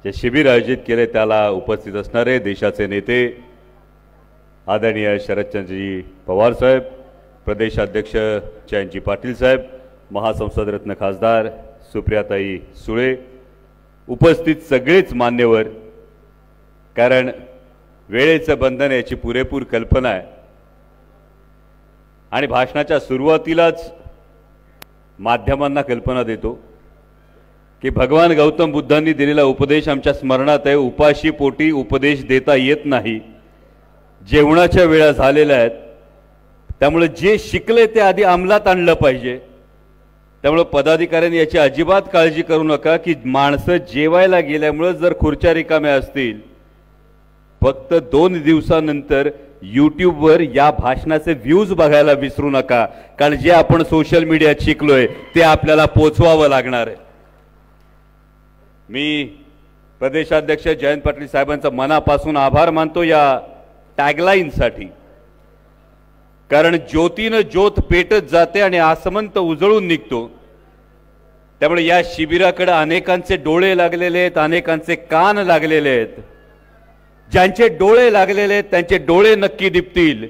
जे शिबिर आयोजित केले त्याला उपस्थित असणारे देशाचे नेते आदरणीय शरदचंद्रजी पवार साहेब, प्रदेशाध्यक्ष जयंतजी पाटील साहेब, महासंसद रत्न खासदार सुप्रियाताई सुळे, उपस्थित सगळेच मान्यवर, कारण वेळेचं बंधन याची पुरेपूर कल्पना आहे आणि भाषणाच्या सुरुवातीलाच माध्यमांना कल्पना देतो की भगवान गौतम बुद्धांनी दिलेला उपदेश आमच्या स्मरणात आहे. उपाशी पोटी उपदेश देता येत नाही. जेवणाच्या वेळा झालेल्या आहेत, त्यामुळे जे शिकले ते आधी अंमलात आणलं पाहिजे. त्यामुळे पदाधिकाऱ्यांनी याची अजिबात काळजी करू नका की माणसं जेवायला गेल्यामुळे जर खुर्च्या रिकाम्या असतील, फक्त 2 दिवसानंतर यूट्यूबवर या भाषणाचे व्ह्यूज बघायला विसरू नका, कारण जे आपण सोशल मीडियात शिकलोय ते आपल्याला पोचवावं लागणार आहे. मी प्रदेशाध्यक्ष जयंत पाटील साहेबांचा मनापासून आभार मानतो या टॅगलाईनसाठी, कारण ज्योतीनं ज्योत पेटत जाते आणि आसमंत उजळून निघतो. त्यामुळे या शिबिराकडे अनेकांचे डोळे लागलेले आहेत, अनेकांचे कान लागलेले आहेत. ज्यांचे डोळे लागलेले आहेत त्यांचे डोळे नक्की दिपतील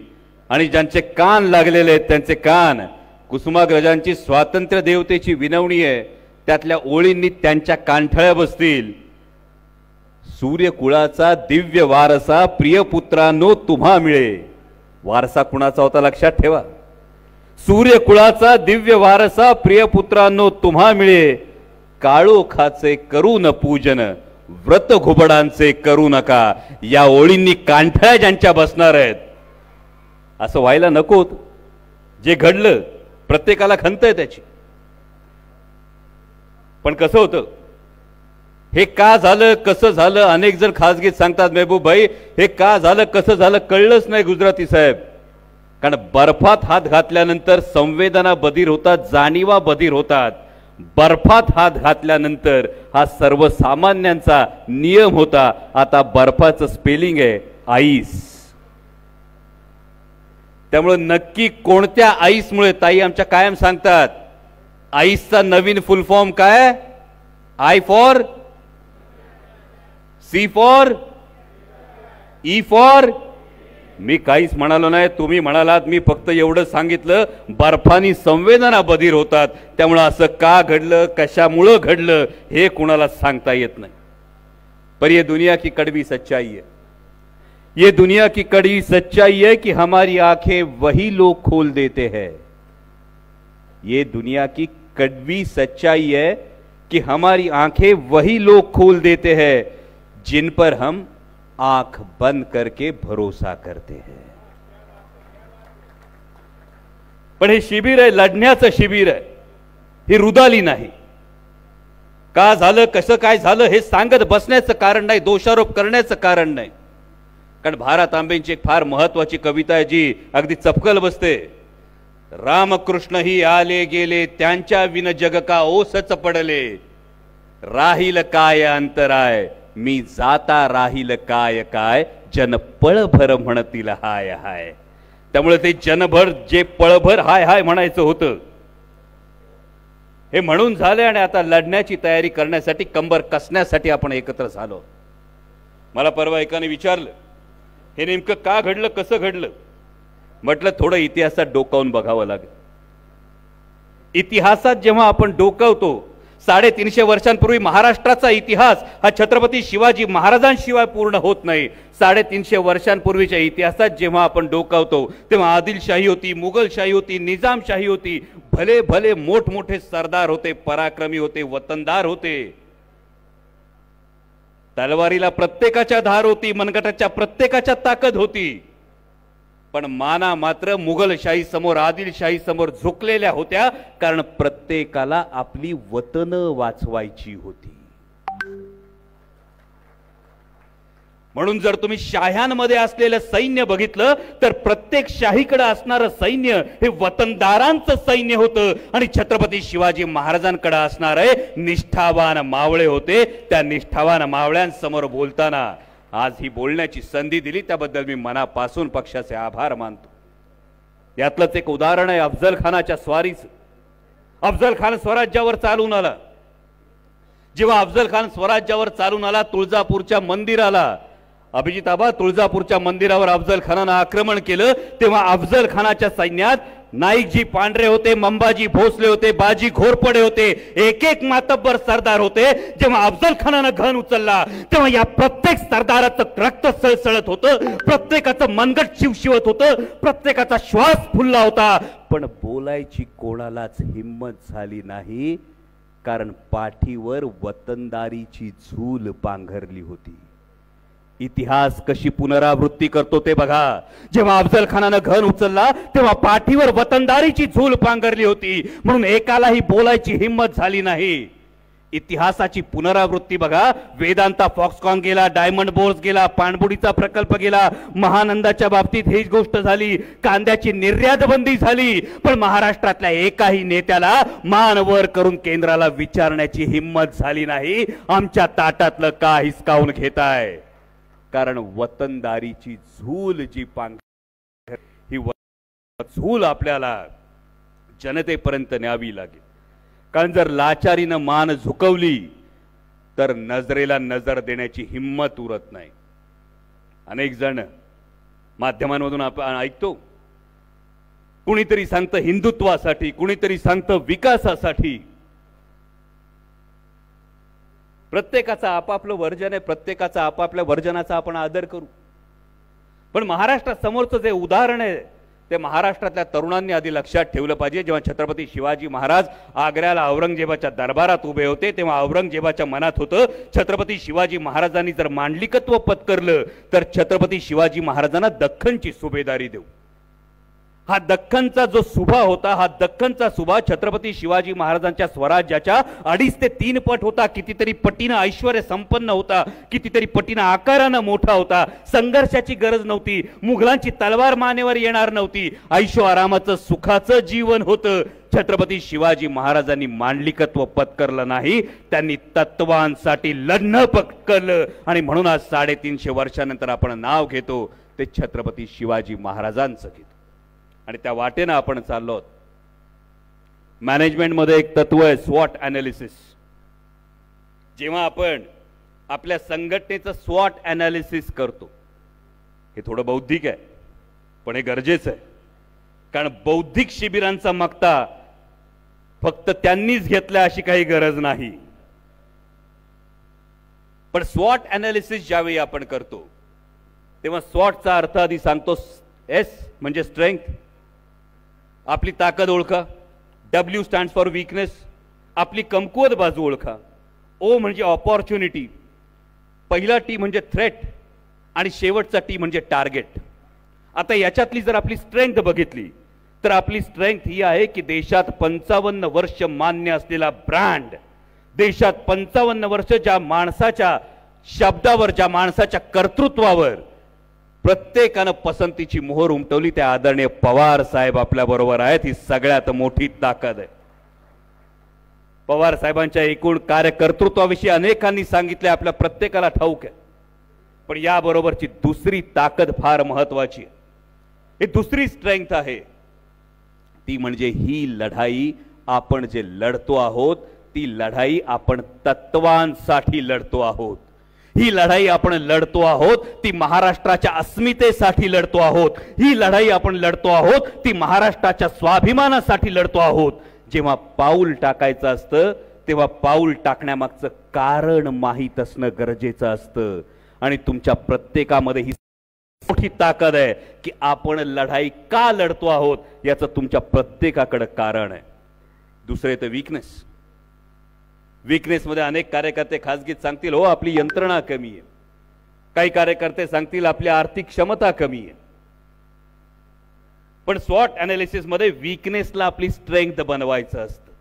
आणि ज्यांचे कान लागलेले आहेत त्यांचे कान. कुसुमाग्रजांची स्वातंत्र्य देवतेची विनवणी आहे, त्यातल्या ओळींनी त्यांच्या कानठळ्या बसतील. सूर्यकुळाचा दिव्य वारसा प्रियपुत्रांनो तुम्हा मिळे. वारसा कुणाचा होता लक्षात ठेवा. सूर्यकुळाचा दिव्य वारसा प्रियपुत्रांनो तुम्हा मिळे. काळोखाचे करू न पूजन, व्रत घुबडांचे करू नका. या ओळींनी कानठळ्या ज्यांच्या बसणार आहेत. असं व्हायला नको. जे घडलं प्रत्येकाला खंत आहे त्याची, पण कसं होतं, हे का झालं कसं झालं, अनेक जण खासगीत सांगतात महबूब भाई हे का झालं कसं झालं कळलंच नाही गुजराती साहेब. कारण बर्फात हात घातल्यानंतर संवेदना बधीर होतात, जाणीवा बधीर होतात. बर्फात हात घातल्यानंतर हा सर्वसामान्यांचा नियम होता. आता बर्फाचं स्पेलिंग आहे आईस. त्यामुळे नक्की कोणत्या आईसमुळे, ताई आमच्या कायम सांगतात आईसचा नवीन फुल फॉर्म काय? I for, C for, E for. मी काहीच म्हणालो नाही, तुम्ही म्हणालात. मी फक्त एवढं सांगितलं, बर्फानी संवेदना बधीर होतात. त्यामुळे असं का घडलं, कशामुळं घडलं हे कुणाला सांगता येत नाही. पर ये दुनिया की कड़वी सच्चाई है, ये दुनिया की कड़वी सच्चाई है कि हमारी आंखें वही लोग खोल देते हैं. ये दुनिया की कड़वी सच्चाई है कि हमारी आंखें वही लोग खोल देते हैं जिन पर हम आंख बंद करके भरोसा करते हैं. पण हे शिबिर आहे, लढण्याचं शिबिर आहे. ही रुदाली नाही. का झालं कसं काय झालं हे सांगत बसण्याचं कारण नाही, दोषारोप करण्याचं कारण नाही. कारण भारत आंबेंची एक फार महत्वाची कविता आहे जी अगदी चपकल बसते. रामकृष्ण ही आले गेले त्यांच्या विन जग का ओसच पडले. राहील काय अंतराय मी जाता राहील काय काय. जन पळभर म्हणतील हाय हाय. त्यामुळे ते जनभर जे पळभर हाय हाय म्हणायचं होतं हे म्हणून झाले आणि आता लढण्याची तयारी करण्यासाठी, कंबर कसण्यासाठी आपण एकत्र झालो. मला परवा एकाने विचारलं हे नेमकं का घडलं, कसं घडलं. म्हटलं थोडं इतिहासात डोकावून बघावं लागेल. इतिहासात जेव्हा आपण डोकावतो, 350 वर्षांपूर्वी महाराष्ट्राचा इतिहास हा छत्रपती शिवाजी महाराजांशिवाय पूर्ण होत नाही. 350 वर्षांपूर्वीच्या इतिहासात जेव्हा आपण डोकावतो तेव्हा आदिलशाही होती, मुघलशाही होती, निजामशाही होती. भले भले मोठमोठे सरदार होते, पराक्रमी होते, वतनदार होते. तलवारीला प्रत्येकाच्या धार होती, मनगटाच्या प्रत्येकाच्या ताकद होती. पण माना मात्र मुघलशाही समोर, आदिलशाही समोर झुकलेल्या होत्या, कारण प्रत्येकाला आपली वतन वाचवायची होती. म्हणून जर तुम्ही शाह्यांमध्ये असलेलं सैन्य बघितलं तर प्रत्येक शाहीकडे असणारं सैन्य हे वतनदारांचं सैन्य होतं आणि छत्रपती शिवाजी महाराजांकडे असणारे निष्ठावान मावळे होते. त्या निष्ठावान मावळ्यांसमोर बोलताना आज ही बोलण्याची संधी दिली त्याबद्दल मी मनापासून पक्षाचे आभार मानतो. यातलंच एक उदाहरण आहे अफजल खानाच्या स्वारीचं. अफजल खान स्वराज्यावर चालून आला. जेव्हा अफजल खान स्वराज्यावर चालून आला तुळजापूरच्या मंदिराला, अभिजित आबा, तुळजापूरच्या मंदिरावर अफजल खानानं आक्रमण केलं, तेव्हा अफजल खानाच्या सैन्यात नाईकजी पांढरे होते, मंबाजी भोसले होते, बाजी घोरपडे होते, एक एक मातब्बर सरदार होते. जेव्हा अफजल खानानं घन उचलला तेव्हा या प्रत्येक सरदाराचं रक्त सळसळत होतं, प्रत्येकाचं मनगट शिवशिवत होतं, प्रत्येकाचा श्वास फुलला होता, पण बोलायची कोणालाच हिम्मत झाली नाही, कारण पाठीवर वतनदारीची झूल पांघरली होती. इतिहास कशी पुनरावृत्ती करतो ते बघा. जेव्हा अफजल खानानं घन उचलला तेव्हा पाठीवर वतनदारीची झूल पांघरली होती, म्हणून एकालाही बोलायची हिम्मत झाली नाही. इतिहासाची पुनरावृत्ती बघा. वेदांता फॉक्सकॉन गेला, डायमंड बोर्स गेला, पाणबुडीचा प्रकल्प गेला, महानंदाच्या बाबतीत हीच गोष्ट झाली, कांद्याची निर्यात बंदी झाली, पण महाराष्ट्रातल्या एकाही नेत्याला मान वर करून केंद्राला विचारण्याची हिम्मत झाली नाही, आमच्या ताटातलं का हिसकावून घेताय. कारण वतनदारीची झूल जी ही झूल आपल्याला जनतेपर्यंत न्यावी लागेल. कारण जर लाचारीनं मान झुकवली तर नजरेला नजर देण्याची हिम्मत उरत नाही. अनेक जण माध्यमांमधून आपण ऐकतो, कुणीतरी सांगतं हिंदुत्वासाठी, कुणीतरी सांगतं विकासासाठी. प्रत्येकाचा आपापलं वर्जन आहे, प्रत्येकाचा आपापल्या वर्जनाचा आपण आदर करू. पण महाराष्ट्रासमोरचं जे उदाहरण आहे ते महाराष्ट्रातल्या तरुणांनी आधी लक्षात ठेवलं पाहिजे. जेव्हा छत्रपती शिवाजी महाराज आग्र्याला औरंगजेबाच्या दरबारात उभे होते तेव्हा औरंगजेबाच्या मनात होतं, छत्रपती शिवाजी महाराजांनी जर मांडलिकत्व पत्करलं तर छत्रपती शिवाजी महाराजांना दख्खनची सुभेदारी देऊ. हा दख्खनचा जो सुभा होता, हा दख्खनचा सुभा छत्रपती शिवाजी महाराजांच्या स्वराज्याच्या 2.5 ते 3 पट होता. कितीतरी पटीनं ऐश्वर्य संपन्न होता, कितीतरी पटीनं आकारानं मोठा होता. संघर्षाची गरज नव्हती, मुघलांची तलवार मानेवर येणार नव्हती, ऐशो आरामाचं सुखाचं जीवन होतं. छत्रपती शिवाजी महाराजांनी मांडलिकत्व पत्करलं नाही, त्यांनी तत्वांसाठी लढणं पत्करलं. आणि म्हणून आज 350 वर्षानंतर आपण नाव घेतो ते छत्रपती शिवाजी महाराजांचं घेतो. आणि त्या वाटेनं आपण चाललो आहोत. मॅनेजमेंटमध्ये एक तत्व आहे स्वॉट ॲनालिसिस. जेव्हा आपण आपल्या संघटनेचं स्वॉट ॲनालिसिस करतो, हे थोडं बौद्धिक आहे पण हे गरजेचं आहे. कारण बौद्धिक शिबिरांचा मक्ता फक्त त्यांनीच घेतला अशी काही गरज नाही. पण स्वॉट ॲनालिसिस ज्यावेळी आपण करतो तेव्हा स्वॉटचा अर्थ आधी सांगतो. एस म्हणजे स्ट्रेंथ, आपली ताकद ओळखा. डब्ल्यू स्टँड्स फॉर वीकनेस, आपली कमकुवत बाजू ओळखा. ओ म्हणजे ऑपॉर्च्युनिटी, पहिला टी म्हणजे थ्रेट आणि शेवटचा टी म्हणजे टार्गेट. आता याच्यातली जर आपली स्ट्रेंथ बघितली तर आपली स्ट्रेंथ ही आहे की देशात 55 वर्ष मान्य असलेला ब्रँड, देशात 55 वर्ष ज्या माणसाच्या शब्दावर, ज्या माणसाच्या कर्तृत्वावर प्रत्येकानं पसंतीची मोहर उमटवली, त्या आदरणीय पवार साहेब आपल्या बरोबर आहेत. ही सगळ्यात मोठी ताकद आहे. पवार साहेबांच्या एकूण कार्यकर्तृत्वाविषयी अनेकांनी सांगितले, आपल्या प्रत्येकाला ठाऊक आहे. पण याबरोबरची दुसरी ताकद फार महत्वाची आहे. ही दुसरी स्ट्रेंथ आहे, ती म्हणजे ही लढाई आपण जे लढतो आहोत ती लढाई आपण तत्वांसाठी लढतो आहोत. ही लढाई आपण लढतो आहोत ती महाराष्ट्राच्या अस्मितेसाठी लढतो आहोत. ही लढाई आपण लढतो आहोत ती महाराष्ट्राच्या स्वाभिमानासाठी लढतो आहोत. जेव्हा पाऊल टाकायचं असतं तेव्हा पाऊल टाकण्यामागचं कारण माहीत असणं गरजेचं असतं. आणि तुमच्या प्रत्येकामध्ये ही मोठी ताकद आहे की आपण लढाई का लढतो आहोत याचं तुमच्या प्रत्येकाकडे कारण आहे. दुसरे तर वीकनेस. वीकनेस मध्ये अनेक कार्यकर्ते खासगीत सांगतील हो आपली यंत्रणा कमी आहे, काही कार्यकर्ते सांगतील आपली आर्थिक क्षमता कमी आहे. पण स्वॉट ॲनालिसिस मध्ये वीकनेसला आपली स्ट्रेंथ बनवायचं असतं.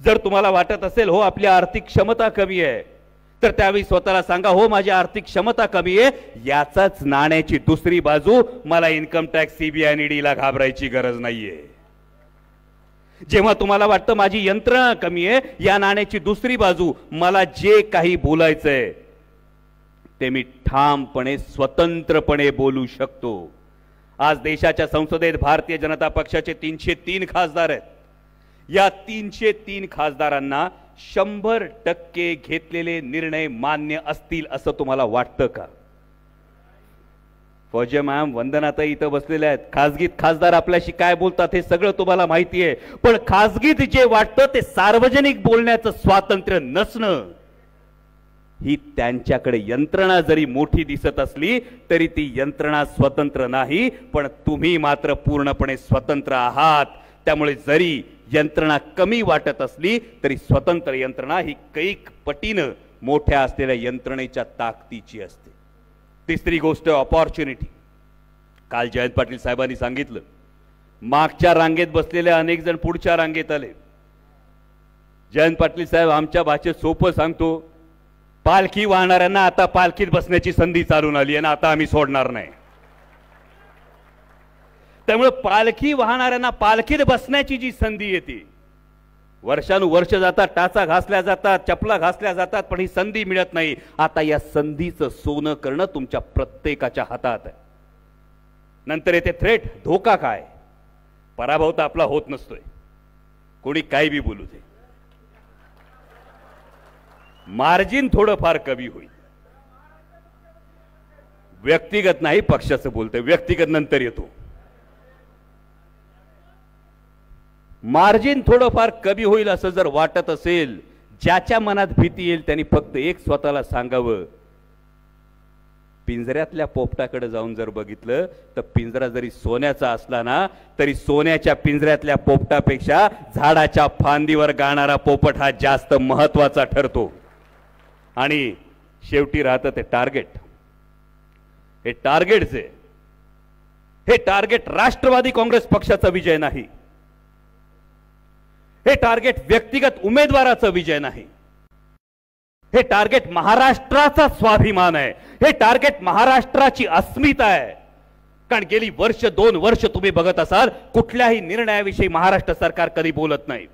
जर तुम्हाला वाटत असेल हो आपली आर्थिक क्षमता कमी आहे तर त्यावेळी स्वतःला सांगा हो माझी आर्थिक क्षमता कमी आहे, याचाच नाण्याची दुसरी बाजू मला इन्कम टॅक्स, सीबीआय आणि ईडीला घाबरायची गरज नाहीये. जेव्हा तुम्हाला वाटतं माझी यंत्रणा कमी आहे, या नाण्याची दुसरी बाजू मला जे काही बोलायचंय ते मी ठामपणे स्वतंत्रपणे बोलू शकतो. आज देशाच्या संसदेत भारतीय जनता पक्षाचे 303 खासदार आहेत. या 303 खासदारांना 100% घेतलेले निर्णय मान्य असतील असं तुम्हाला वाटतं का? फौजे मॅम, वंदनाताई इथं बसलेल्या आहेत. खासगीत खासदार आपल्याशी काय बोलतात हे सगळं तुम्हाला माहिती आहे, पण खासगीत जे वाटतं ते सार्वजनिक बोलण्याचं स्वातंत्र्य नसणं ही त्यांच्याकडे यंत्रणा जरी मोठी दिसत असली तरी ती यंत्रणा स्वतंत्र नाही, पण तुम्ही मात्र पूर्णपणे स्वतंत्र आहात. त्यामुळे जरी यंत्रणा कमी वाटत असली तरी स्वतंत्र यंत्रणा ही कैक पटीनं मोठ्या असलेल्या यंत्रणेच्या ताकदीची असते. तिसरी गोष्ट ऑपॉर्च्युनिटी. काल जयंत पाटील साहेबांनी सांगितलं, मागच्या रांगेत बसलेले अनेक जण पुढच्या रांगेत आले. जयंत पाटील साहेब, आमच्या भाषेत सोपं सांगतो, पालखी वाहणाऱ्यांना आता पालखीत बसण्याची संधी चालून आली आहे ना, आता आम्ही सोडणार नाही. त्यामुळे पालखी वाहणाऱ्यांना पालखीत बसण्याची जी संधी येते, वर्षानुवर्ष जातात, टाचा घासल्या जातात, चपला घासल्या जातात, पण ही संधी मिळत नाही. आता या संधीचं सोनं करणं तुमच्या प्रत्येकाच्या हातात आहे. नंतर येते थ्रेट, धोका. काय पराभव तर आपला होत नसतोय, कोणी काही बी बोलू दे, मार्जिन थोडंफार कमी होईल. व्यक्तिगत नाही, पक्षाचं बोलतोय, व्यक्तिगत नंतर येतो. मार्जिन थोडंफार कमी होईल असं जर वाटत असेल, ज्याच्या मनात भीती येईल त्यांनी फक्त एक स्वतःला सांगावं, पिंजऱ्यातल्या पोपटाकडे जाऊन जर बघितलं तर पिंजरा जरी सोन्याचा असला ना, तरी सोन्याच्या पिंजऱ्यातल्या पोपटापेक्षा झाडाच्या फांदीवर गाणारा पोपट हा जास्त महत्वाचा ठरतो. आणि शेवटी राहतं ते टार्गेट. हे टार्गेटचे, हे टार्गेट राष्ट्रवादी काँग्रेस पक्षाचा विजय नाही, हे टार्गेट व्यक्तिगत उमेदवाराचा विजय नाही, हे टार्गेट महाराष्ट्राचा स्वाभिमान आहे, हे टार्गेट महाराष्ट्राची अस्मिता आहे. कारण गेली वर्ष 2 वर्ष तुम्ही बघत असाल, कुठल्याही निर्णयाविषयी महाराष्ट्र सरकार कधी बोलत नाही.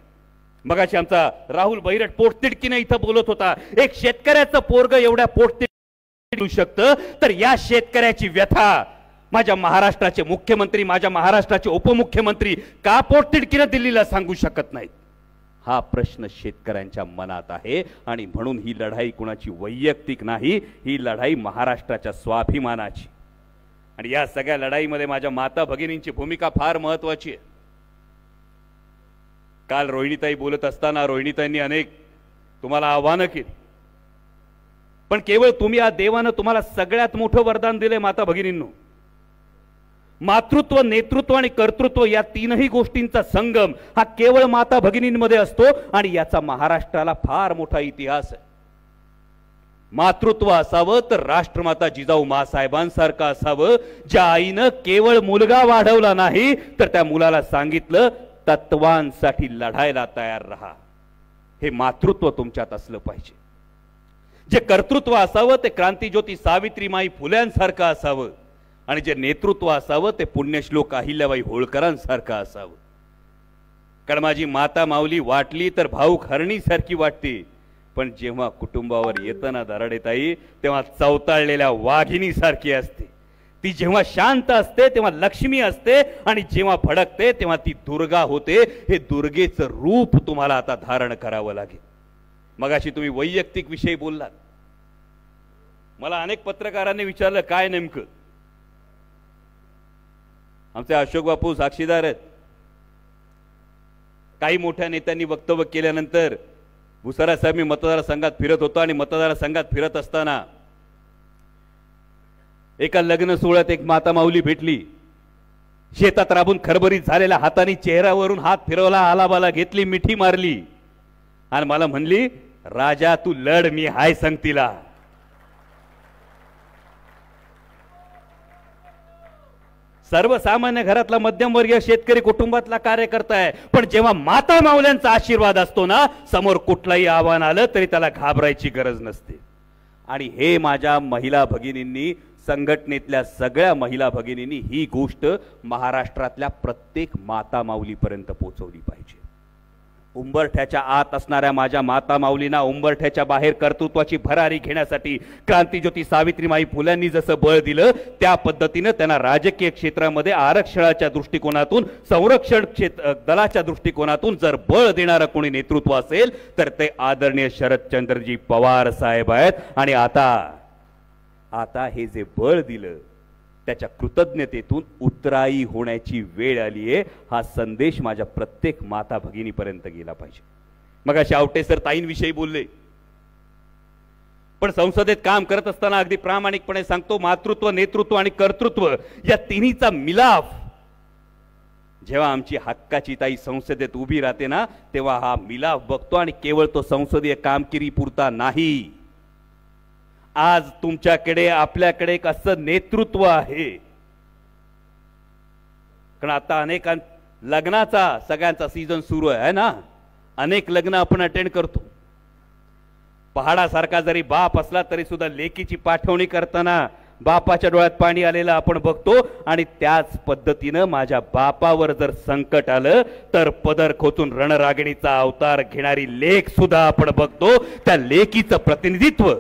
मगाशी आमचा राहुल बैरट पोटतिडकीने इथं बोलत होता, एक शेतकऱ्याचं पोरग एवढ्या पोटतिडकीने येऊ शकतं, तर या शेतकऱ्याची व्यथा माझ्या महाराष्ट्राचे मुख्यमंत्री, माझ्या महाराष्ट्राचे उपमुख्यमंत्री का पोटतिडकीने दिल्लीला सांगू शकत नाहीत? हा प्रश्न शेतकऱ्यांच्या मनात आहे. आणि म्हणून ही लढाई कुणाची वैयक्तिक नाही, ही लढाई महाराष्ट्राच्या स्वाभिमानाची. आणि या सगळ्या लढाईमध्ये माझ्या माता भगिनींची भूमिका फार महत्वाची आहे. काल रोहिणीताई बोलत असताना रोहिणीताईंनी अनेक तुम्हाला आव्हानं केली, पण केवळ तुम्ही, या देवानं तुम्हाला सगळ्यात मोठं वरदान दिले माता भगिनींनो. मातृत्व, नेतृत्व आणि कर्तृत्व या तीनही गोष्टींचा संगम हा केवळ माता भगिनींमध्ये असतो. आणि याचा महाराष्ट्राला फार मोठा इतिहास आहे. मातृत्व असावं तर राष्ट्रमाता जिजाऊ मासाहेबांसारखं असावं, ज्या आईनं केवळ मुलगा वाढवला नाही तर त्या मुलाला सांगितलं, तत्वांसाठी लढायला तयार रहा. हे मातृत्व तुमच्यात असलं पाहिजे. जे कर्तृत्व असावं ते क्रांतिज्योती सावित्रीमाई फुल्यांसारखं असावं. आणि जे नेतृत्व असावं ते पुण्यश्लोक अहिल्याबाई होळकरांसारखं असावं. कारण माझी माता माऊली वाटली तर भाऊक हरणीसारखी वाटते, पण जेव्हा कुटुंबावर येतं ना दराडेताई, तेव्हा चवताळलेल्या वाघिणीसारखी असते. ती जेव्हा शांत असते तेव्हा लक्ष्मी असते, आणि जेव्हा भडकते तेव्हा ती दुर्गा होते. हे दुर्गेचं रूप तुम्हाला आता धारण करावं लागेल. मगाशी तुम्ही वैयक्तिक विषयी बोललात. मला अनेक पत्रकारांनी विचारलं काय नेमकं. आमचे अशोक बापू साक्षीदार आहेत. काही मोठ्या नेत्यांनी वक्तव्य केल्यानंतर भुसारा साहेब, मी मतदारसंघात फिरत होतो आणि मतदारसंघात फिरत असताना एका लग्न सोहळ्यात एक माता माऊली भेटली. शेतात राबून खरबरीत झालेल्या हाताने चेहऱ्यावरून हात फिरवला, आलाबाला घेतली, मिठी मारली आणि मला म्हणली, राजा तू लढ, मी हाय संगतीला. सर्वसामान्य घरातला मध्यमवर्गीय शेतकरी कुटुंबातला कार्यकर्ता आहे, पण जेव्हा माता माऊल्यांचा आशीर्वाद असतो ना, समोर कुठलाही आव्हान आलं तरी त्याला घाबरायची गरज नसते. आणि हे माझ्या महिला भगिनींनी, संघटनेतल्या सगळ्या महिला भगिनींनी ही गोष्ट महाराष्ट्रातल्या प्रत्येक माता माऊलीपर्यंत पोहोचवली पाहिजे. उंबरठ्याच्या आत असणाऱ्या माझ्या माता माऊलींना उंबरठ्याच्या बाहेर कर्तृत्वाची भरारी घेण्यासाठी क्रांतिज्योती सावित्रीबाई फुल्यांनी जसं बळ दिलं त्या पद्धतीनं त्यांना राजकीय क्षेत्रामध्ये आरक्षणाच्या दृष्टिकोनातून संरक्षण दलाच्या दृष्टिकोनातून जर बळ देणारं कोणी नेतृत्व असेल तर ते आदरणीय शरदचंद्रजी पवार साहेब आहेत। आणि आता हे जे बळ दिलं त्याच्या कृतज्ञतेतून उतराई होण्याची वेळ आली आहे। हा संदेश माझ्या प्रत्येक माता भगिनीपर्यंत गेला पाहिजे। मग आवटे सर ताईंविषयी बोलले, पण संसदेत काम करत असताना अगदी प्रामाणिकपणे सांगतो, मातृत्व, नेतृत्व आणि कर्तृत्व या तिन्हीचा मिलाफ जेव्हा आमची हक्काची ताई संसदेत उभी राहते ना, तेव्हा हा मिलाफ बघतो। आणि केवळ तो संसदीय कामगिरी पुरता नाही, आज तुमच्याकडे आपल्याकडे एक असं नेतृत्व आहे, कारण आता अनेक लग्नाचा सगळ्यांचा सीझन सुरू आहे ना, अनेक लग्न आपण अटेंड करतो। पहाडासारखा जरी बाप असला तरी सुद्धा लेकीची पाठवणी करताना बापाच्या डोळ्यात पाणी आलेलं आपण बघतो। आणि त्याच पद्धतीनं माझ्या बापावर जर संकट आलं तर पदर खोचून रणरागिणीचा अवतार घेणारी लेक सुद्धा आपण बघतो। त्या लेकीचं प्रतिनिधित्व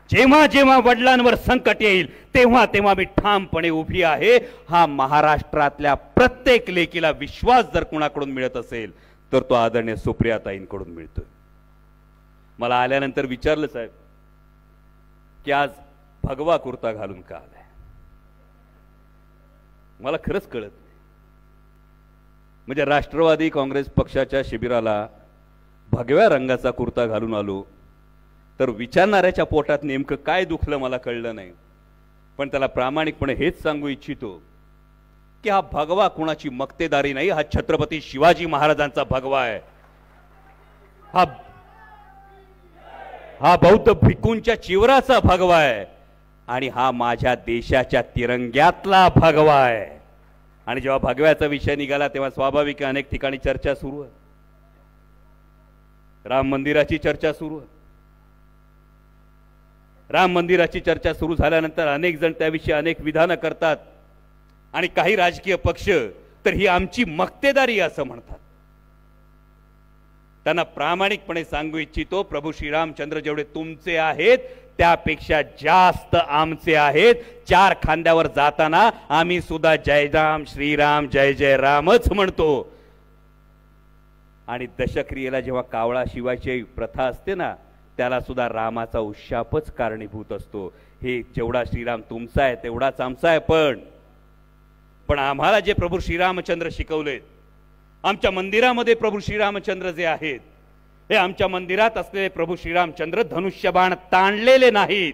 जेव्हा जेव्हा वडिलांवर संकट येईल तेव्हा तेव्हा मी ठामपणे उभी आहे। हा महाराष्ट्रातल्या प्रत्येक लेकीला विश्वास जर कोणाकडून मिळत असेल तर तो आदरणीय सुप्रियाताईंकडून मिळतोय। मला आल्यानंतर विचारलं साहेब की आज भगवा कुर्ता घालून का आलाय, मला खरंच कळत नाही। म्हणजे राष्ट्रवादी काँग्रेस पक्षाच्या शिबिराला भगव्या रंगाचा कुर्ता घालून आलो तर विचारणाऱ्याच्या पोटात नेमकं काय दुखलं मला कळलं नाही। पण त्याला प्रामाणिकपणे हेच सांगू इच्छितो की हा भगवा कुणाची मक्तेदारी नाही, हा छत्रपती शिवाजी महाराजांचा भगवा आहे। हा बौद्ध भिक्खूंच्या चिवराचा भगवा आहे आणि हा माझ्या देशाच्या तिरंग्यातला भगवा आहे। आणि जेव्हा भगव्याचा विषय निघाला तेव्हा स्वाभाविक अनेक ठिकाणी चर्चा सुरू आहे, राम मंदिराची चर्चा सुरू आहे। राम मंदिराची चर्चा सुरू झाल्यानंतर अनेक जण त्याविषयी अनेक विधानं करतात आणि काही राजकीय पक्ष तर ही आमची मक्तेदारी असं म्हणतात। त्यांना प्रामाणिकपणे सांगू इच्छितो, प्रभू श्रीरामचंद्र जेवढे तुमचे आहेत त्यापेक्षा जास्त आमचे आहेत। चार खांद्यावर जाताना आम्ही सुद्धा जय राम श्रीराम जय जय रामच म्हणतो। आणि दशक्रियेला जेव्हा कावळा शिवायची प्रथा असते ना, त्याला सुद्धा रामाचा उशापच कारणीभूत असतो। हे जेवढा श्रीराम तुमचा आहे तेवढाच आमचा आहे। पण आम्हाला जे प्रभू श्रीरामचंद्र शिकवलेत, आमच्या मंदिरामध्ये प्रभू श्रीरामचंद्र जे आहेत, हे आमच्या मंदिरात असलेले प्रभू श्रीरामचंद्र धनुष्यबाण ताणलेले नाहीत,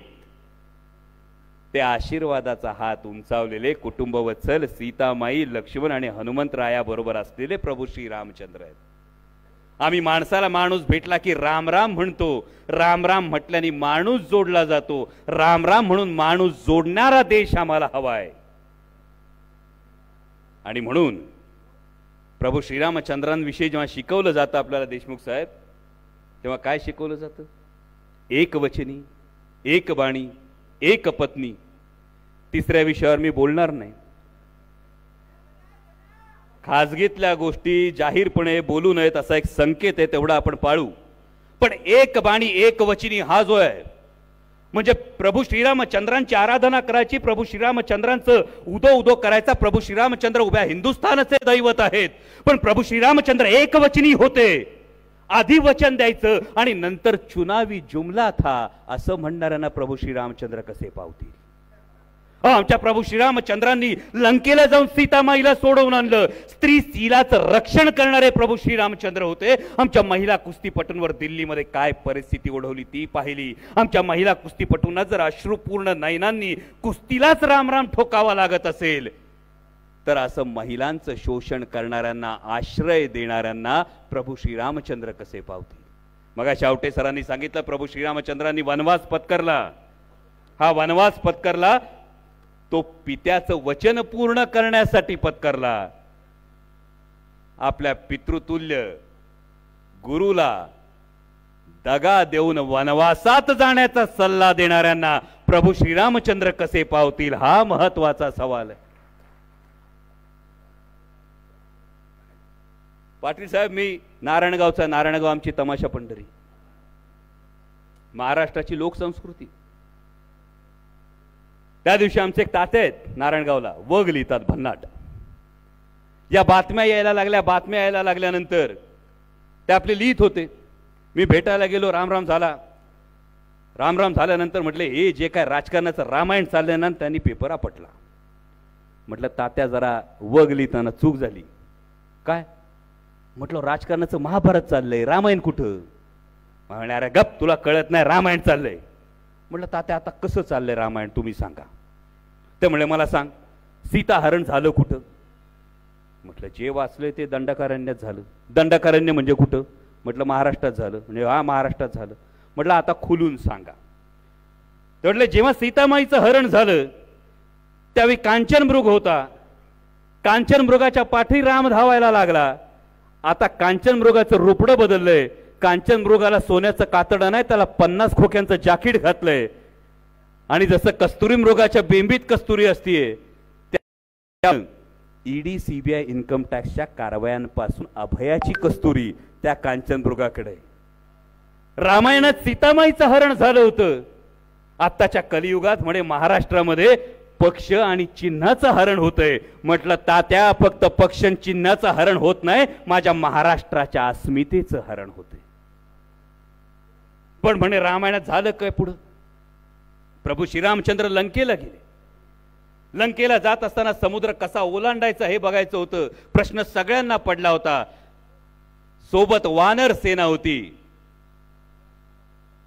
ते आशीर्वादाचा हात उंचावलेले कुटुंबवत्सल सीतामाई, लक्ष्मण आणि हनुमंतराया बरोबर असलेले प्रभू श्रीरामचंद्र आहेत। आम्ही माणसाला माणूस भेटला की राम राम म्हणतो, राम राम म्हटल्याने माणूस जोडला जातो, राम राम म्हणून माणूस जोडणारा देश आम्हाला हवा आहे। आणि म्हणून प्रभू श्रीरामचंद्रांविषयी जेव्हा शिकवलं जातं आपल्याला देशमुख साहेब, तेव्हा काय शिकवलं जातं? एक वचनी, एक बाणी, एक पत्नी। तिसऱ्या विषयावर मी बोलणार नाही, खाजगीतल्या गोष्टी जाहीरपणे बोलू नयेत असा एक संकेत आहे, तेवढा आपण पाळू। पण एक बाणी एक वचनी हा जो आहे म्हणजे प्रभू श्रीरामचंद्रांची आराधना करायची, प्रभू श्रीरामचंद्रांचं उदो उदो करायचा। प्रभू श्रीरामचंद्र उभ्या हिंदुस्थानाचे दैवत आहेत, पण प्रभू श्रीरामचंद्र एक वचनी होते। आधी वचन द्यायचं आणि नंतर चुनावी जुमला था असं म्हणणाऱ्यांना प्रभू श्रीरामचंद्र कसे पावतील? आमच्या प्रभू श्रीरामचंद्रांनी लंकेला जाऊन सीतामाईला सोडवून आणलं। स्त्री शीलाचं रक्षण करणारे प्रभू श्रीरामचंद्र होते। आमच्या महिला कुस्तीपटूंवर दिल्लीमध्ये काय परिस्थिती ओढवली ती पाहिली। आमच्या महिला कुस्तीपटूंना जर अश्रुपूर्ण नयनांनी कुस्तीलाच राम राम ठोकावा लागत असेल तर असं महिलांचं शोषण करणाऱ्यांना, आश्रय देणाऱ्यांना प्रभू श्रीरामचंद्र कसे पावतील? मग आवटे सरांनी सांगितलं, प्रभू श्रीरामचंद्रांनी वनवास पत्करला। हा वनवास पत्करला तो पित्याचं वचन पूर्ण करण्यासाठी पत्करला। आपल्या पितृतुल्य गुरुला दगा देऊन वनवासात जाण्याचा सल्ला देणाऱ्यांना प्रभू श्रीरामचंद्र कसे पावतील? हा महत्वाचा सवाल आहे। पाटील साहेब, मी नारायणगावचा नारायणगाव आमची तमाशा पंढरी, महाराष्ट्राची लोकसंस्कृती. त्या दिवशी आमचे एक ताते आहेत नारायणगावला, वग लिहितात भन्नाट. या बातम्या यायला लागल्यानंतर ते आपले लिहित होते. मी भेटायला गेलो, रामराम झाला. रामराम झाल्यानंतर म्हटले हे जे काय राजकारणाचं रामायण चाललंय ना, त्यांनी पेपर आपटला. म्हटलं तात्या जरा वग लिहिताना चूक झाली. काय? म्हटलं राजकारणाचं महाभारत चाललंय, रामायण कुठं? म्हणे अरे गप, तुला कळत नाही, रामायण चाललंय. म्हटलं तात्या आता कसं चाललंय रामायण तुम्ही सांगा. ते म्हणले मला सांग, सीताहरण झालं कुठं? म्हटलं जे वाचलंय ते दंडकारण्यात झालं. दंडकारण्य म्हणजे कुठं? म्हटलं महाराष्ट्रात झालं. म्हणजे हा महाराष्ट्रात झालं. म्हटलं आता खुलून सांगा. ते म्हटलं जेव्हा सीतामाईचं हरण झालं त्यावेळी कांचनमृग होता, कांचनमृगाच्या पाठी राम धावायला लागला. आता कांचनमृगाचं रूपडं बदललंय. कांचनमृगाला सोन्याचं कातडं नाही, त्याला 50 खोक्यांचं जाकीट घातलंय. आणि जसं कस्तुरी मृगाच्या बेंबीत कस्तुरी असतीये, त्या ईडी सीबीआय इन्कम टॅक्सच्या कारवायांपासून अभयाची कस्तुरी त्या कांचनमृगाकडे. रामायणात सीतामाईचं हरण झालं होतं. आत्ताच्या कलियुगात म्हणे महाराष्ट्रामध्ये पक्ष आणि चिन्हाचं हरण होतंय. म्हटलं तात्या फक्त पक्ष आणि चिन्हाचं हरण होत नाही, माझ्या महाराष्ट्राच्या अस्मितेचं हरण होतंय. पण म्हणे रामायणात झालं काय पुढं? प्रभू श्रीरामचंद्र लंकेला गेले. लंकेला जात असताना समुद्र कसा ओलांडायचा हे बघायचं होतं. प्रश्न सगळ्यांना पडला होता. सोबत वानर सेना होती.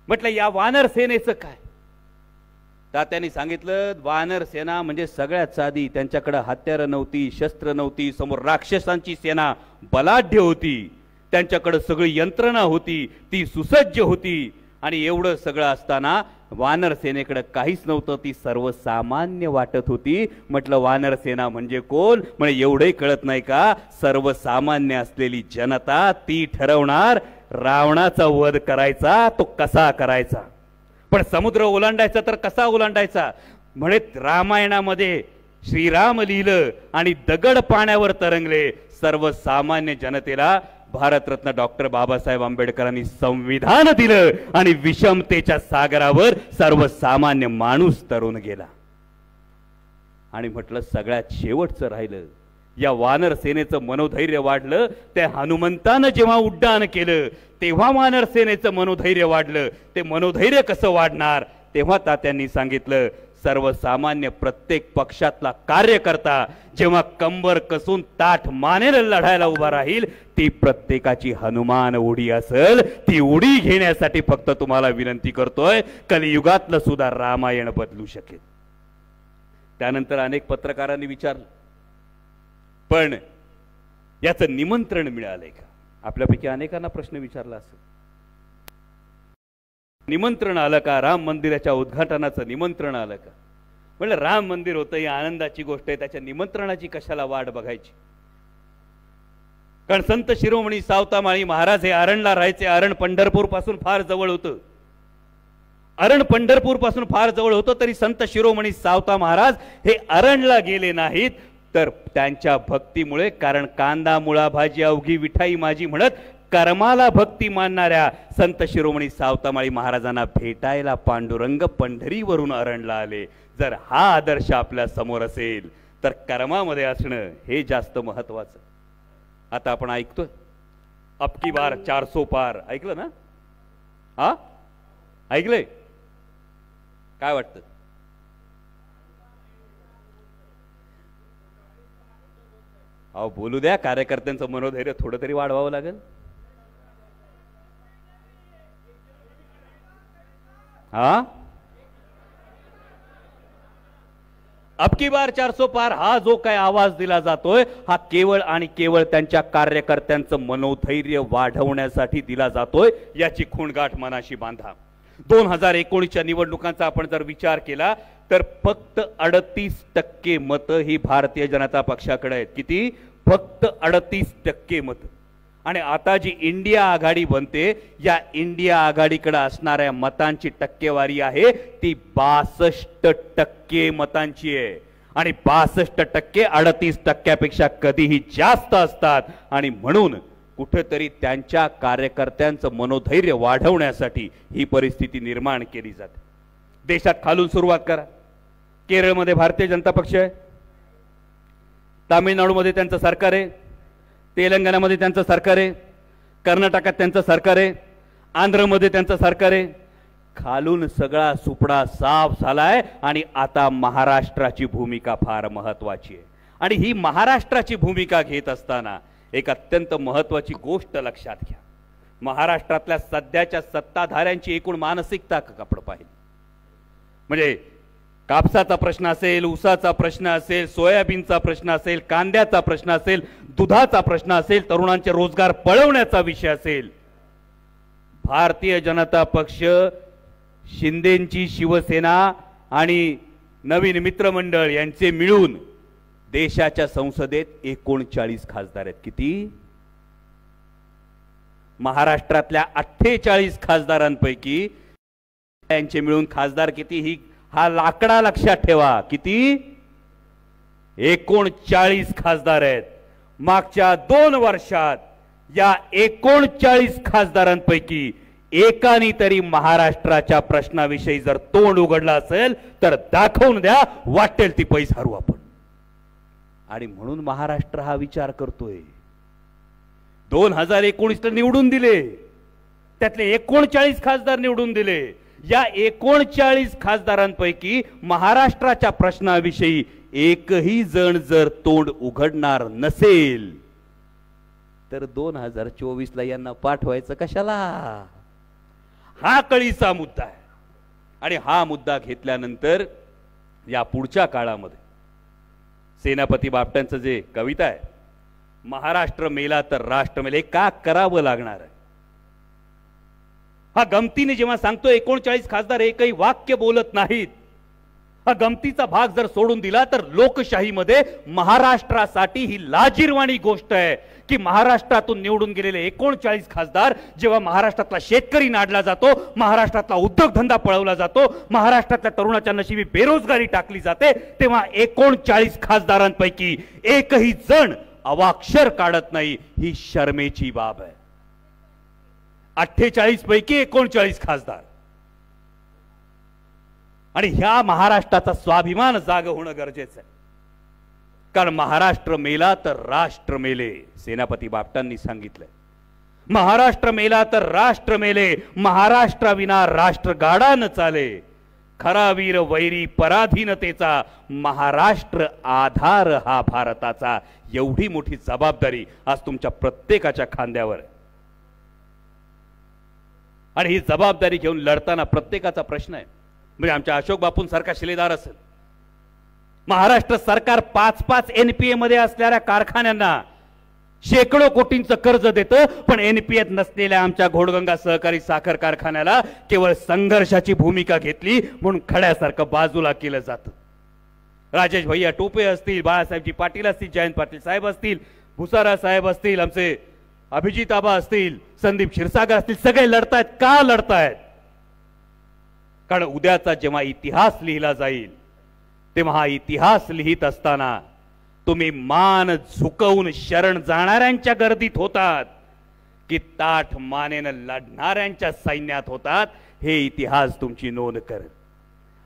म्हटलं या वानर सेनेचं काय? तात्यांनी सांगितलं वानर सेना म्हणजे सगळ्यात साधी. त्यांच्याकडे हत्यारं नव्हती, शस्त्र नव्हती, समोर राक्षसांची सेना बलाढ्य होती. त्यांच्याकडे सगळी यंत्रणा होती, ती सुसज्ज होती. आणि एवढं सगळं असताना वानर सेनेकडे काहीच नव्हतं, ती सर्वसामान्य वाटत होती. म्हटलं वानर सेना म्हणजे कोण? म्हणजे एवढंही कळत नाही का? सर्वसामान्य असलेली जनता ती ठरवणार रावणाचा वध करायचा तो कसा करायचा. पण समुद्र ओलांडायचा तर कसा ओलांडायचा? म्हणे रामायणामध्ये श्रीराम लिहिलं आणि दगड पाण्यावर तरंगले. सर्वसामान्य जनतेला भारतरत्न डॉक्टर बाबासाहेब आंबेडकरांनी संविधान दिलं आणि विषमतेच्या सागरावर सर्वसामान्य माणूस तरुण गेला. आणि म्हटलं सगळ्यात शेवटचं राहिलं, या वानर सेनेचं मनोधैर्य वाढलं. त्या हनुमंतानं जेव्हा उड्डाण केलं तेव्हा वानर सेनेचं मनोधैर्य वाढलं. ते मनोधैर्य कसं वाढणार? तेव्हा तात्यांनी सांगितलं सर्वसामान्य प्रत्येक पक्षातला कार्यकर्ता जेव्हा कंबर कसून ताठ मानेनं लढायला उभा राहील, ती प्रत्येकाची हनुमान उडी असेल. ती उडी घेण्यासाठी फक्त तुम्हाला विनंती करतोय, कलियुगातलं सुद्धा रामायण बदलू शकेल. त्यानंतर अनेक पत्रकारांनी विचारलं पण याचं निमंत्रण मिळालंय का? आपल्यापैकी अनेकांना प्रश्न विचारला असेल. निमंत्रण आलं का? राम मंदिराच्या उद्घाटनाचं निमंत्रण आलं का? म्हणजे राम मंदिर होतं ही आनंदाची गोष्ट आहे, त्याच्या निमंत्रणाची कशाला वाट बघायची? कारण संत शिरोमणी सावतामाळी महाराज हे अरणला राहायचे. अरण पंढरपूर पासून फार जवळ होतं. अरण पंढरपूर पासून फार जवळ होतं तरी संत शिरोमणी सावता महाराज हे अरणला गेले नाहीत, तर त्यांच्या भक्तीमुळे. कारण कांदा मुळा भाजी अवघी विठाई माझी म्हणत कर्माला भक्ती मानणाऱ्या संत शिरोमणी सावतामाळी महाराजांना भेटायला पांडुरंग पंढरीवरून अरणला आले. जर हा आदर्श आपल्या समोर असेल तर कर्मामध्ये असणं हे जास्त महत्वाचं. आता आपण ऐकतोय अबकी बार 400 पार, ऐकलं ना? हा ऐकलंय? काय वाटतं? अहो बोलू द्या, कार्यकर्त्यांचं मनोधैर्य थोडं तरी वाढवावं लागेल. हा अबकी बार 400 पार हा जो काय आवाज दिला जातोय हा केवळ आणि केवळ त्यांच्या कार्यकर्त्यांचं मनोधैर्य वाढवण्यासाठी दिला जातोय. याची खूणगाठ मनाशी बांधा. 2019च्या निवडणुकांचा आपण जर विचार केला तर फक्त 38% मतं ही भारतीय जनता पक्षाकडे आहेत. किती? फक्त 38% मतं. आणि आता जी इंडिया आघाडी बनते, या इंडिया आघाडीकडे असणाऱ्या मतांची टक्केवारी आहे ती 62% मतांची आहे. आणि 62% 38%पेक्षा कधीही जास्त असतात. आणि म्हणून कुठेतरी त्यांच्या कार्यकर्त्यांचं मनोधैर्य वाढवण्यासाठी ही परिस्थिती निर्माण केली जाते। देशात खालून सुरुवात करा। केरळमध्ये भारतीय जनता पक्ष आहे, तामिळनाडूमध्ये त्यांचं सरकार आहे, तेलंगणामध्ये त्यांचं सरकार आहे, कर्नाटकात त्यांचं सरकार आहे, आंध्रमध्ये त्यांचं सरकार आहे। खालून सगळा सुपडा साफ झालाय आणि आता महाराष्ट्राची भूमिका फार महत्त्वाची आहे। आणि ही महाराष्ट्राची भूमिका घेत असताना एक अत्यंत महत्त्वाची गोष्ट लक्षात घ्या। महाराष्ट्रातल्या सध्याच्या सत्ताधाऱ्यांची एकूण मानसिकता आपण पाहिली म्हणजे कापसाचा प्रश्न असेल, ऊसाचा प्रश्न असेल, सोयाबीनचा प्रश्न असेल, कांद्याचा प्रश्न असेल, दुधाचा प्रश्न असेल, तरुणांचे रोजगार पळवण्याचा विषय असेल, भारतीय जनता पक्ष, शिंदेंची शिवसेना आणि नवीन मित्रमंडळ यांचे मिळून देशाच्या संसदेत 39 खासदार आहेत। किती? महाराष्ट्रातल्या 48 खासदारांपैकी यांचे मिळून खासदार किती? ही हा लाकडा लक्षात ठेवा। किती? 39 खासदार आहेत। मागच्या 2 वर्षात या 39 खासदारांपैकी एकाने तरी महाराष्ट्राच्या प्रश्नाविषयी जर तोंड उघडलं असेल तर दाखवून द्या, वाटेल ती पैस हरू आपण। आणि म्हणून महाराष्ट्र हा विचार करतोय। 2019 निवडून दिले, त्यातले 39 खासदार निवडून दिले। या 39 खासदारांपैकी महाराष्ट्राच्या प्रश्नाविषयी एकही जण जर तोंड उघडणार नसेल तर 2024 ला यांना पाठवायचं कशाला? हा कळीचा मुद्दा आहे। आणि हा मुद्दा घेतल्यानंतर या पुढच्या काळामध्ये सेनापती बापटांचं जे कविता आहे, महाराष्ट्र मेला तर राष्ट्र मेले, का करावं लागणार आहे? हा गमतीने जेव्हा सांगतो 39 खासदार एकही वाक्य बोलत नाहीत, हा गमतीचा भाग जर सोडून दिला तर लोकशाहीमध्ये महाराष्ट्रासाठी ही लाजिरवाणी गोष्ट आहे की महाराष्ट्रातून निवडून गेलेले 39 खासदार जेव्हा महाराष्ट्रातला शेतकरी नाडला जातो, महाराष्ट्रातला उद्योगधंदा पळवला जातो, महाराष्ट्रातल्या तरुणाच्या नशिबी बेरोजगारी टाकली जाते, तेव्हा 39 खासदारांपैकी एकही जण अवाक्षर काढत नाही। ही शर्मेची बाब आहे। 48 पैकी 39 खासदार आणि ह्या महाराष्ट्राचा स्वाभिमान जाग होणं गरजेचं आहे। कारण महाराष्ट्र मेला तर राष्ट्र मेले, सेनापती बापटांनी सांगितलंय। महाराष्ट्र मेला तर राष्ट्र मेले, महाराष्ट्राविना राष्ट्र गाडा न चाले, खरा वीर वैरी पराधीनतेचा, महाराष्ट्र आधार हा भारताचा। एवढी मोठी जबाबदारी आज तुमच्या प्रत्येकाच्या खांद्यावर आहे। आणि ही जबाबदारी घेऊन लढताना प्रत्येकाचा प्रश्न आहे, म्हणजे आमच्या अशोक बापूंसारखा शिलेदार असेल, महाराष्ट्र सरकार 5-5 एनपीए मध्ये असलेल्या कारखान्यांना शेकडो कोटींचं कर्ज देतं, पण एनपीएत नसलेल्या आमच्या घोडगंगा सहकारी साखर कारखान्याला केवळ संघर्षाची भूमिका घेतली म्हणून खड्यासारखं बाजूला केलं जातं। राजेश भैया टोपे असतील, बाळासाहेबजी पाटील असतील, जयंत पाटील साहेब असतील, भुसारा साहेब असतील, आमचे अभिजित आबा असतील, संदीप क्षीरसागर असतील, सगळे लढतायत। का लढतायत? कारण उद्याचा जेव्हा इतिहास लिहिला जाईल तेव्हा हा इतिहास लिहित असताना तुम्ही मान झुकवून शरण जाणाऱ्यांच्या गर्दीत होतात की ताठ मानेनं लढणाऱ्यांच्या सैन्यात होतात, हे इतिहास तुमची नोंद करेल।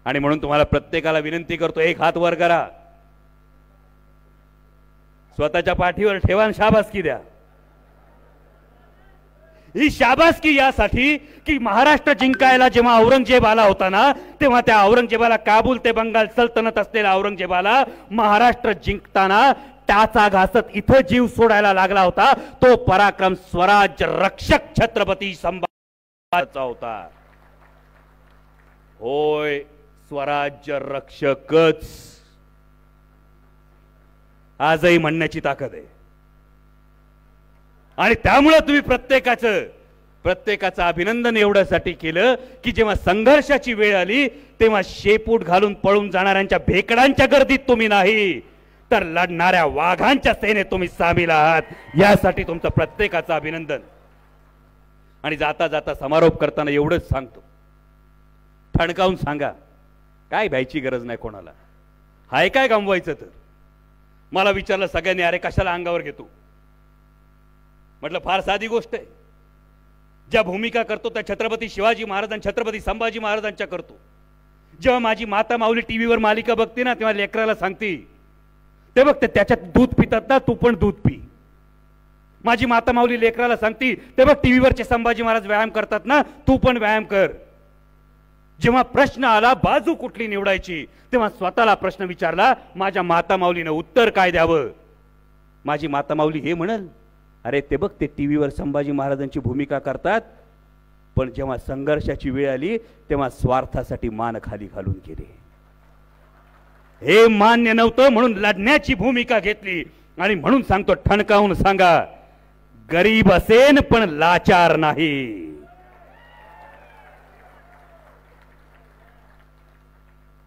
आणि म्हणून तुम्हाला प्रत्येकाला विनंती करतो, एक हात वर करा, स्वतःच्या पाठीवर ठेवा आणि शाबासकी द्या। ही शाबासकी यासाठी की महाराष्ट्र जिंकायला जेव्हा औरंगजेब आला होता ना, तेव्हा त्या औरंगजेबाला, काबूल ते बंगाल सल्तनत असलेल्या औरंगजेबाला महाराष्ट्र जिंकताना टाचा घासत इथं जीव सोडायला लागला होता, तो पराक्रम स्वराज्य रक्षक छत्रपती संभाजीचा होता। होय, स्वराज्य रक्षकच आजही म्हणण्याची ताकद आहे। आणि त्यामुळे तुम्ही प्रत्येकाचं अभिनंदन एवढ्यासाठी केलं की जेव्हा संघर्षाची वेळ आली तेव्हा शेपूट घालून पळून जाणाऱ्यांच्या भेकडांच्या गर्दीत तुम्ही नाही तर लढणाऱ्या वाघांच्या सेनेत तुम्ही सामील आहात, यासाठी तुमचं प्रत्येकाचं अभिनंदन। आणि जाता जाता समारोप करताना एवढंच सांगतो, ठणकावून सांगा, काय भ्यायची गरज नाही कोणाला। हाय काय गमवायचं तर मला विचारलं सगळ्यांनी, अरे कशाला अंगावर घेतो? म्हटलं फार साधी गोष्ट आहे. ज्या भूमिका करतो त्या छत्रपती शिवाजी महाराज छत्रपती संभाजी महाराजांच्या करतो. जेव्हा माझी माता माऊली टीव्हीवर मालिका बघते ना, तेव्हा लेकराला सांगते, ते बघ ते त्याच्यात दूध पितात ना, तू पण दूध पी. माझी माता माऊली लेकराला सांगते, ते बघ टीव्हीवरचे संभाजी महाराज व्यायाम करतात ना, तू पण व्यायाम कर. जेव्हा प्रश्न आला बाजू कुठली निवडायची, तेव्हा स्वतःला प्रश्न विचारला, माझ्या माता माऊलीने उत्तर काय द्यावं. माझी माता माऊली हे म्हणल, अरे ते बघ ते टीव्हीवर संभाजी महाराजांची भूमिका करतात, पण जेव्हा संघर्षाची वेळ आली तेव्हा स्वार्थासाठी मान खाली घालून गेले. हे मान्य नव्हतं म्हणून लढण्याची भूमिका घेतली. आणि म्हणून सांगतो, ठणकावून सांगा, गरीब असेन पण लाचार नाही.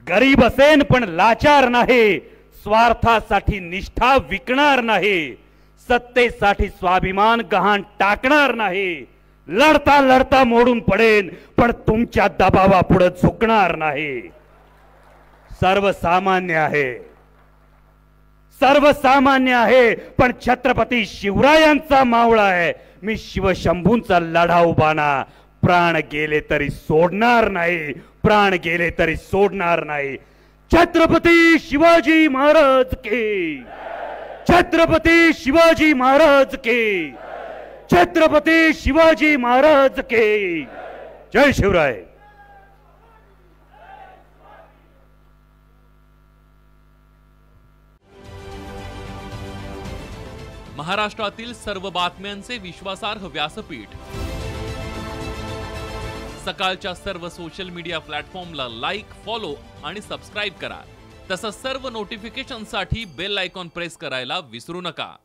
गरीब असेन पण लाचार नाही. स्वार्थासाठी निष्ठा विकणार नाही. सत्तेसाठी स्वाभिमान गहाण टाकणार नाही. लढता लढता मोडून पडेन पण तुमच्या दबावापुढे झुकणार नाही. सर्वसामान्य आहे, सर्वसामान्य आहे, पण छत्रपती शिवरायांचा मावळा आहे. मी शिवशंभूंचा लढाऊ बाणा, प्राण गेले तरी सोडणार नाही, प्राण गेले तरी सोडणार नाही. छत्रपती शिवाजी महाराज की, छत्रपती शिवाजी महाराज की, छत्रपती शिवाजी महाराज की. जय शिवराय. महाराष्ट्रातील सर्व बातम्यांचे विश्वासार्ह व्यासपीठ. सकाळच्या सर्व सोशल मीडिया प्लॅटफॉर्मला लाईक, फॉलो आणि सबस्क्राईब करा. तसंच सर्व नोटिफिकेशनसाठी बेल आयकॉन प्रेस करायला विसरू नका.